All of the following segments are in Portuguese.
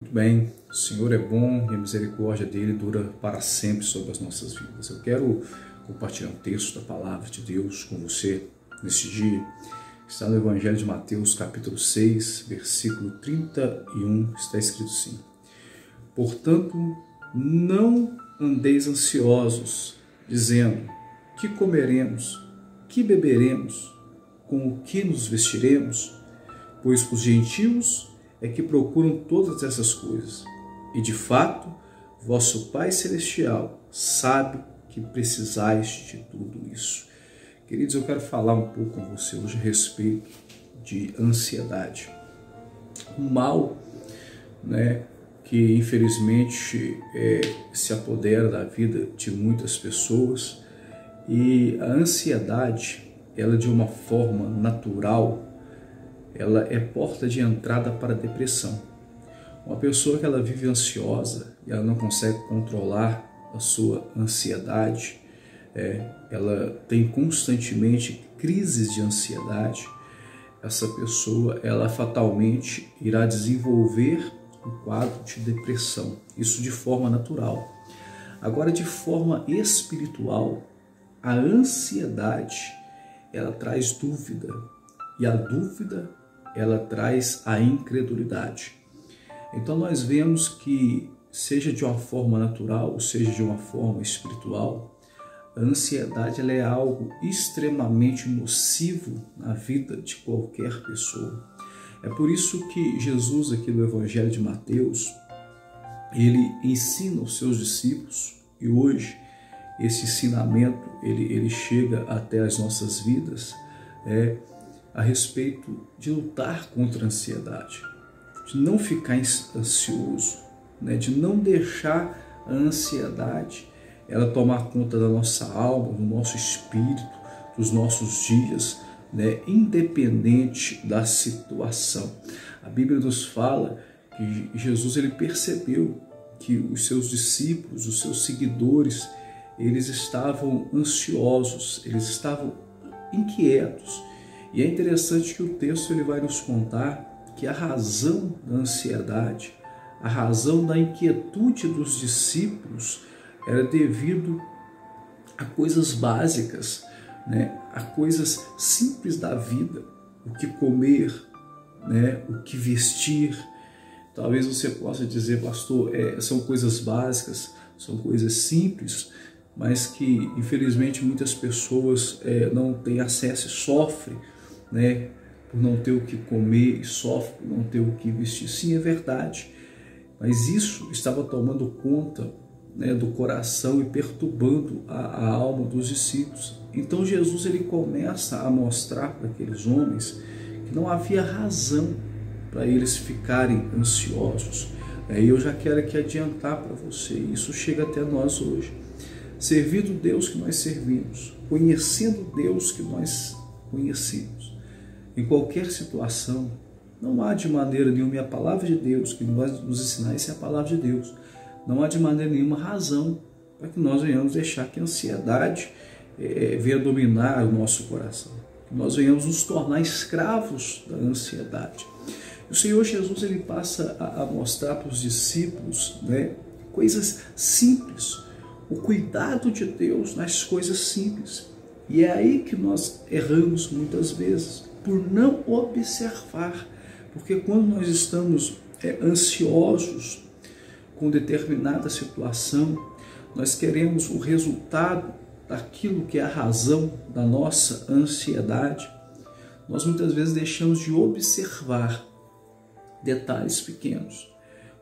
Muito bem, o Senhor é bom e a misericórdia dele dura para sempre sobre as nossas vidas. Eu quero compartilhar um texto da palavra de Deus com você neste dia. Está no Evangelho de Mateus, capítulo 6, versículo 31, está escrito assim: Portanto, não andeis ansiosos, dizendo: que comeremos, que beberemos, com o que nos vestiremos? Pois os gentios é que procuram todas essas coisas. E de fato, vosso Pai Celestial sabe que precisais de tudo isso. Queridos, eu quero falar um pouco com você hoje a respeito de ansiedade. Um mal, que infelizmente se apodera da vida de muitas pessoas, e a ansiedade, ela de uma forma natural, ela é porta de entrada para a depressão. Uma pessoa que ela vive ansiosa e ela não consegue controlar a sua ansiedade, ela tem constantemente crises de ansiedade, essa pessoa ela fatalmente irá desenvolver um quadro de depressão, isso de forma natural. Agora, de forma espiritual, a ansiedade ela traz dúvida, e a dúvida ela traz a incredulidade. Então nós vemos que, seja de uma forma natural, seja de uma forma espiritual, a ansiedade ela é algo extremamente nocivo na vida de qualquer pessoa. É por isso que Jesus, aqui no Evangelho de Mateus, ele ensina aos seus discípulos, e hoje esse ensinamento ele chega até as nossas vidas, a respeito de lutar contra a ansiedade, de não ficar ansioso, de não deixar a ansiedade ela tomar conta da nossa alma, do nosso espírito, dos nossos dias, independente da situação. A Bíblia nos fala que Jesus ele percebeu que os seus discípulos, os seus seguidores, eles estavam ansiosos, eles estavam inquietos. E é interessante que o texto ele vai nos contar que a razão da ansiedade, a razão da inquietude dos discípulos era devido a coisas básicas, a coisas simples da vida, o que comer, o que vestir. Talvez você possa dizer, pastor, são coisas básicas, são coisas simples, mas que infelizmente muitas pessoas não têm acesso e sofrem, por não ter o que comer, e sofre por não ter o que vestir. Sim, é verdade, mas isso estava tomando conta do coração e perturbando a alma dos discípulos. Então Jesus ele começa a mostrar para aqueles homens que não havia razão para eles ficarem ansiosos. E eu já quero aqui adiantar para você, isso chega até nós hoje. Servindo o Deus que nós servimos, conhecendo o Deus que nós conhecemos, em qualquer situação, não há de maneira nenhuma, e a palavra de Deus que vai nos ensinar, isso é a palavra de Deus, não há de maneira nenhuma razão para que nós venhamos deixar que a ansiedade venha dominar o nosso coração, que nós venhamos nos tornar escravos da ansiedade. O Senhor Jesus ele passa a mostrar para os discípulos coisas simples, o cuidado de Deus nas coisas simples. E é aí que nós erramos muitas vezes, por não observar. Porque quando nós estamos ansiosos com determinada situação, nós queremos o resultado daquilo que é a razão da nossa ansiedade, nós muitas vezes deixamos de observar detalhes pequenos,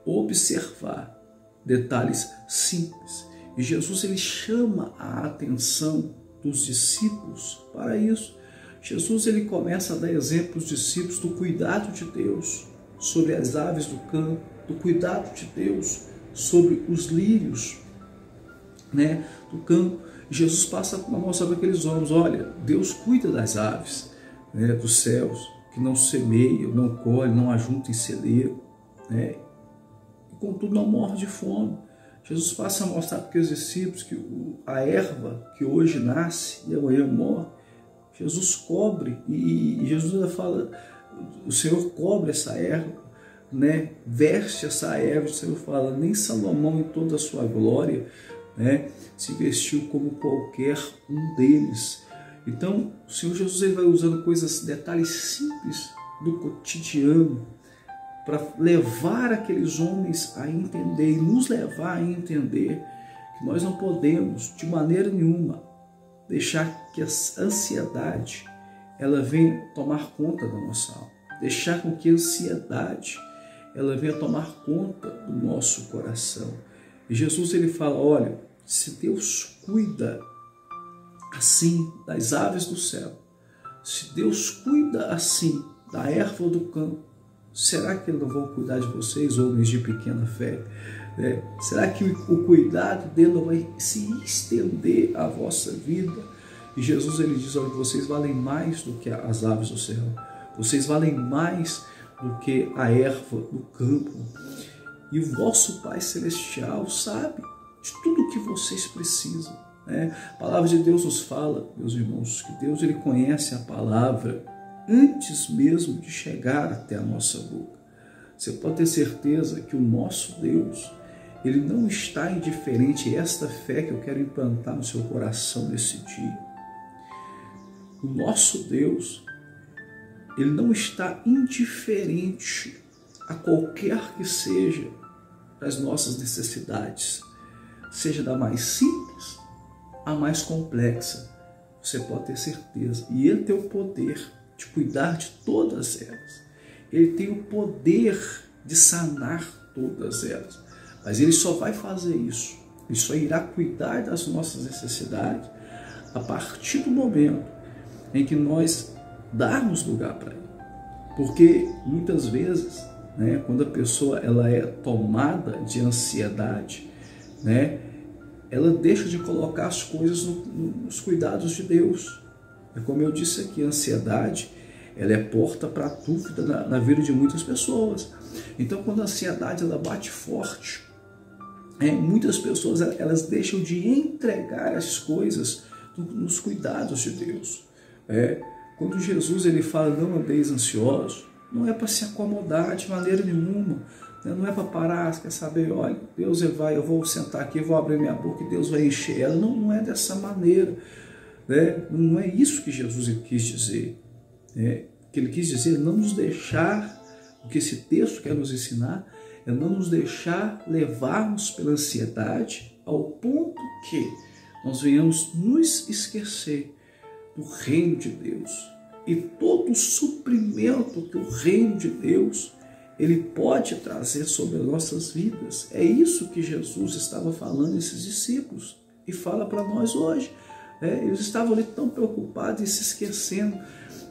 observar detalhes simples. E Jesus ele chama a atenção dos discípulos para isso. Jesus ele começa a dar exemplo aos discípulos do cuidado de Deus sobre as aves do campo, do cuidado de Deus sobre os lírios do campo. Jesus passa a mostrar para aqueles homens, olha, Deus cuida das aves dos céus, que não semeiam, não colhem, não ajuntam em celeiro, e contudo não morrem de fome. Jesus passa a mostrar para aqueles discípulos que a erva que hoje nasce e amanhã morre, Jesus cobre, e Jesus ainda fala, o Senhor cobre essa erva né, veste essa erva, o Senhor fala, nem Salomão em toda a sua glória, né, se vestiu como qualquer um deles. Então, o Senhor Jesus ele vai usando detalhes simples do cotidiano para levar aqueles homens a entender e nos levar a entender que nós não podemos, de maneira nenhuma, deixar que a ansiedade ela venha tomar conta da nossa alma. Deixar com que a ansiedade ela venha tomar conta do nosso coração. E Jesus ele fala, olha, se Deus cuida assim das aves do céu, se Deus cuida assim da erva do campo, será que Ele não vai cuidar de vocês, homens de pequena fé? Será que o cuidado dele não vai se estender à vossa vida? E Jesus ele diz, olha, vocês valem mais do que as aves do céu, vocês valem mais do que a erva do campo. E o vosso Pai Celestial sabe de tudo que vocês precisam. A palavra de Deus nos fala, meus irmãos, que Deus ele conhece a palavra antes mesmo de chegar até a nossa boca. Você pode ter certeza que o nosso Deus, ele não está indiferente. Esta fé que eu quero implantar no seu coração nesse dia. O nosso Deus, ele não está indiferente a qualquer que seja as nossas necessidades, seja da mais simples a mais complexa. Você pode ter certeza. E Ele tem o poder de cuidar de todas elas. Ele tem o poder de sanar todas elas. Mas Ele só vai fazer isso. Ele só irá cuidar das nossas necessidades a partir do momento em que nós darmos lugar para Ele. Porque muitas vezes, quando a pessoa ela é tomada de ansiedade, ela deixa de colocar as coisas nos cuidados de Deus. É como eu disse aqui, a ansiedade ela é porta para a dúvida na vida de muitas pessoas. Então, quando a ansiedade ela bate forte, muitas pessoas elas deixam de entregar as coisas nos cuidados de Deus. Quando Jesus ele fala, não andeis ansiosos, não é para se acomodar de maneira nenhuma. Não é para parar, quer saber, olha, Deus vai, eu vou sentar aqui, vou abrir minha boca e Deus vai encher ela. Não é dessa maneira. Não é isso que Jesus quis dizer. Que Ele quis dizer, não nos deixar, o que esse texto quer nos ensinar, é não nos deixar levarmos pela ansiedade ao ponto que nós venhamos nos esquecer do reino de Deus. E todo o suprimento que o reino de Deus Ele pode trazer sobre as nossas vidas. É isso que Jesus estava falando a esses discípulos e fala para nós hoje. Eles estavam ali tão preocupados e se esquecendo,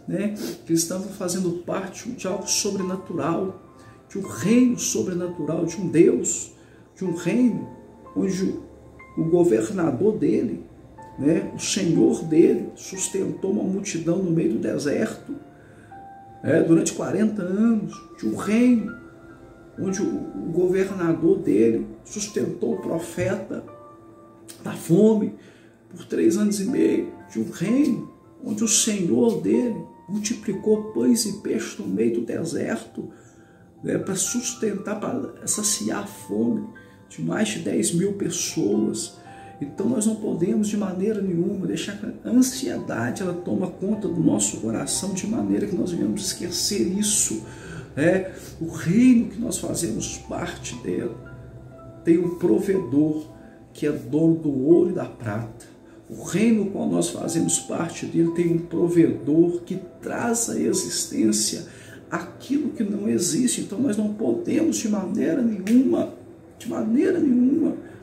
que eles estavam fazendo parte de algo sobrenatural, de um reino sobrenatural, de um Deus, de um reino onde o governador dele, o Senhor dele, sustentou uma multidão no meio do deserto, durante 40 anos, de um reino onde o governador dele sustentou o profeta da fome por 3 anos e meio, de um reino onde o Senhor dele multiplicou pães e peixes no meio do deserto, para sustentar, para saciar a fome de mais de 10.000 pessoas. Então nós não podemos de maneira nenhuma deixar que a ansiedade ela toma conta do nosso coração de maneira que nós venhamos esquecer isso. O reino que nós fazemos parte dele tem um provedor que é dono do ouro e da prata. O reino qual nós fazemos parte dele tem um provedor que traz à existência aquilo que não existe. Então nós não podemos de maneira nenhuma,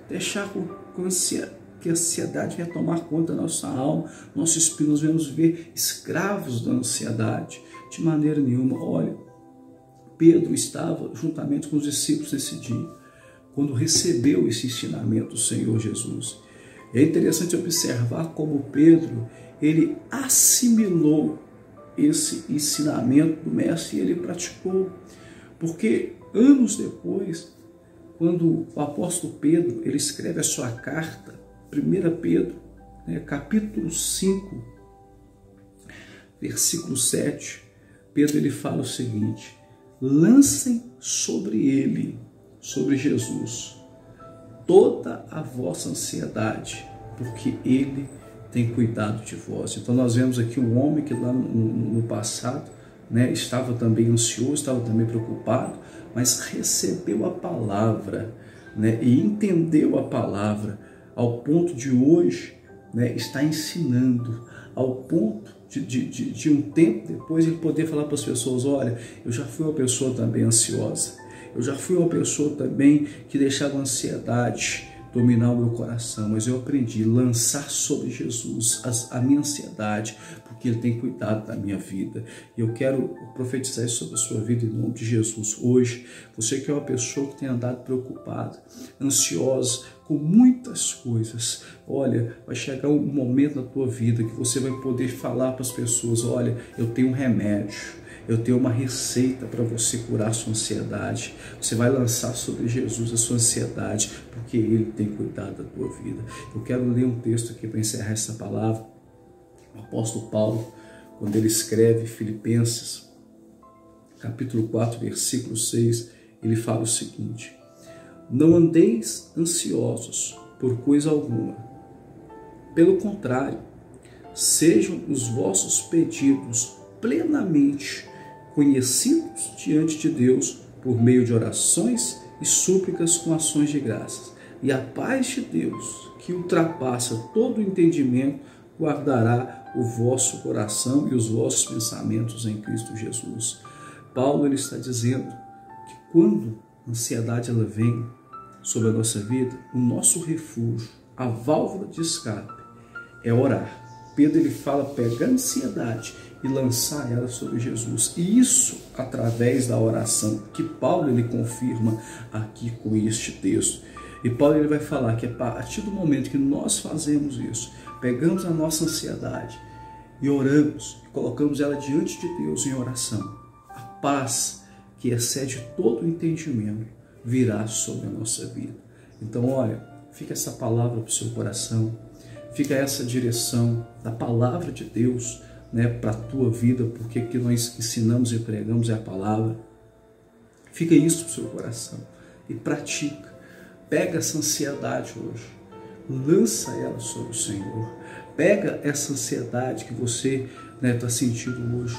deixar que a ansiedade venha tomar conta da nossa alma, nosso espírito. Nós vamos ver escravos da ansiedade, de maneira nenhuma. Olha, Pedro estava juntamente com os discípulos nesse dia, quando recebeu esse ensinamento do Senhor Jesus. É interessante observar como Pedro, ele assimilou esse ensinamento do Mestre e ele praticou. Porque anos depois, quando o apóstolo Pedro ele escreve a sua carta, 1 Pedro, capítulo 5, versículo 7, Pedro ele fala o seguinte: lancem sobre ele, sobre Jesus, toda a vossa ansiedade, porque ele tem cuidado de vós. Então nós vemos aqui um homem que lá no passado, né, estava também ansioso, estava também preocupado, mas recebeu a palavra, né, e entendeu a palavra, ao ponto de hoje, né, estar ensinando, ao ponto de um tempo depois ele poder falar para as pessoas: olha, eu já fui uma pessoa também ansiosa, eu já fui uma pessoa também que deixava a ansiedade dominar o meu coração, mas eu aprendi a lançar sobre Jesus a minha ansiedade, porque Ele tem cuidado da minha vida. E eu quero profetizar isso sobre a sua vida em nome de Jesus. Hoje, você que é uma pessoa que tem andado preocupada, ansiosa, com muitas coisas, olha, vai chegar um momento na tua vida que você vai poder falar para as pessoas: olha, eu tenho um remédio, eu tenho uma receita para você curar a sua ansiedade. Você vai lançar sobre Jesus a sua ansiedade, porque Ele tem cuidado da tua vida. Eu quero ler um texto aqui para encerrar essa palavra. O apóstolo Paulo, quando ele escreve Filipenses, capítulo 4, versículo 6, ele fala o seguinte: não andeis ansiosos por coisa alguma. Pelo contrário, sejam os vossos pedidos plenamente conhecidos diante de Deus por meio de orações e súplicas com ações de graças. E a paz de Deus, que ultrapassa todo o entendimento, guardará o vosso coração e os vossos pensamentos em Cristo Jesus. Paulo ele está dizendo que quando a ansiedade ela vem sobre a nossa vida, o nosso refúgio, a válvula de escape é orar. Pedro ele fala: pegar a ansiedade e lançar ela sobre Jesus. E isso através da oração, que Paulo ele confirma aqui com este texto. E Paulo ele vai falar que a partir do momento que nós fazemos isso, pegamos a nossa ansiedade e oramos, e colocamos ela diante de Deus em oração, a paz que excede todo o entendimento virá sobre a nossa vida. Então, olha, fica essa palavra para o seu coração, fica essa direção da palavra de Deus, né, para a tua vida, porque o que nós ensinamos e pregamos é a palavra. Fica isso para o seu coração e pratica. Pega essa ansiedade hoje, lança ela sobre o Senhor. Pega essa ansiedade que você está sentindo hoje,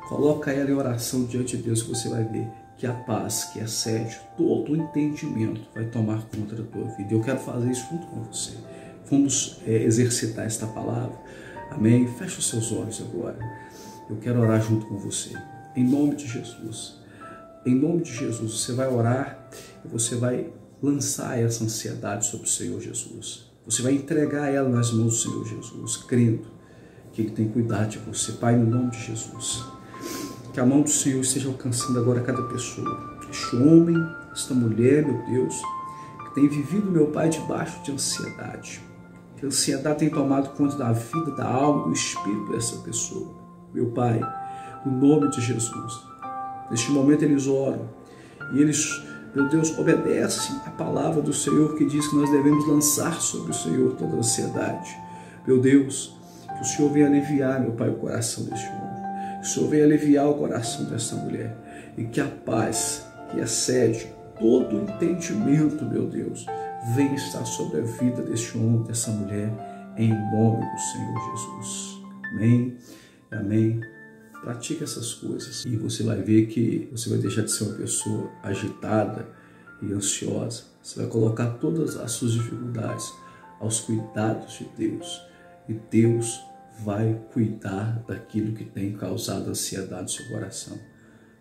coloca ela em oração diante de Deus, que você vai ver que a paz que excede todo o entendimento vai tomar conta da tua vida. Eu quero fazer isso junto com você. Vamos exercitar esta palavra. Amém? Feche os seus olhos agora. Eu quero orar junto com você. Em nome de Jesus. Em nome de Jesus, você vai orar e você vai lançar essa ansiedade sobre o Senhor Jesus. Você vai entregar ela nas mãos do Senhor Jesus, crendo que Ele tem cuidado de você. Pai, no nome de Jesus, que a mão do Senhor esteja alcançando agora cada pessoa. Este homem, esta mulher, meu Deus, que tem vivido, meu Pai, debaixo de ansiedade. Que a ansiedade tem tomado conta da vida, da alma, do espírito dessa pessoa. Meu Pai, no nome de Jesus, neste momento eles oram e eles, meu Deus, obedecem a palavra do Senhor que diz que nós devemos lançar sobre o Senhor toda a ansiedade. Meu Deus, que o Senhor venha aliviar, meu Pai, o coração deste homem. Que o Senhor venha aliviar o coração dessa mulher. E que a paz que excede todo o entendimento, meu Deus, venha estar sobre a vida deste homem, dessa mulher, em nome do Senhor Jesus. Amém? Amém. Pratique essas coisas e você vai ver que você vai deixar de ser uma pessoa agitada e ansiosa. Você vai colocar todas as suas dificuldades aos cuidados de Deus e Deus vai cuidar daquilo que tem causado ansiedade no seu coração.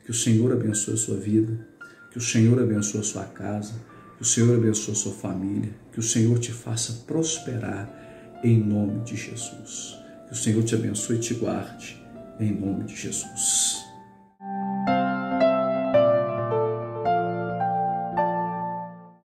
Que o Senhor abençoe a sua vida, que o Senhor abençoe a sua casa, que o Senhor abençoe a sua família, que o Senhor te faça prosperar em nome de Jesus. Que o Senhor te abençoe e te guarde em nome de Jesus.